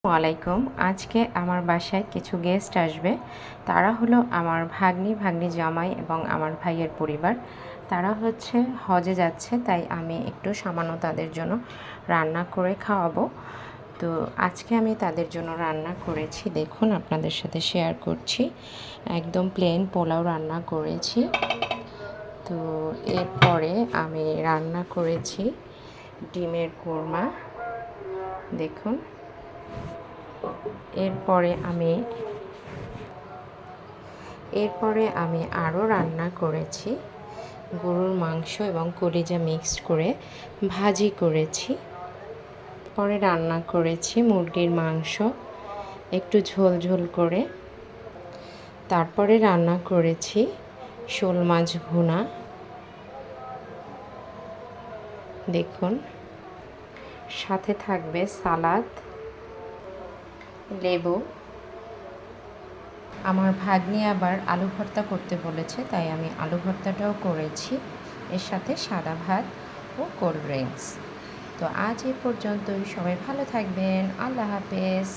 ওয়ালাইকুম। আজকে আমার বাসায় কিছু গেস্ট আসবে। তারা হলো আমার ভাগ্নি জামাই এবং আমার ভাইয়ের পরিবার। তারা হচ্ছে হজে যাচ্ছে, তাই আমি একটু সামান্য তাদের জন্য রান্না করে খাওয়াবো। তো আজকে আমি তাদের জন্য রান্না করেছি, দেখুন আপনাদের সাথে শেয়ার করছি। একদম প্লেন পোলাও রান্না করেছি। তো এরপরে আমি রান্না করেছি ডিমের কোরমা, দেখুন। এরপরে আমি আরও রান্না করেছি গরুর মাংস এবং কলিজা মিক্সড করে ভাজি করেছি। পরে রান্না করেছি মুরগির মাংস একটু ঝোল ঝোল করে। তারপরে রান্না করেছি শোল মাছ ভুনা, দেখুন। সাথে থাকবে সালাদ, লেবু। আমার ভাগ্নি আবার আলু ভর্তা করতে বলেছে, তাই আমি আলু ভর্তাটাও করেছি, এর সাথে সাদা ভাত ও কোল্ড ড্রিঙ্কস। তো আজ এ পর্যন্তই। সবাই ভালো থাকবেন। আল্লাহ হাফেজ।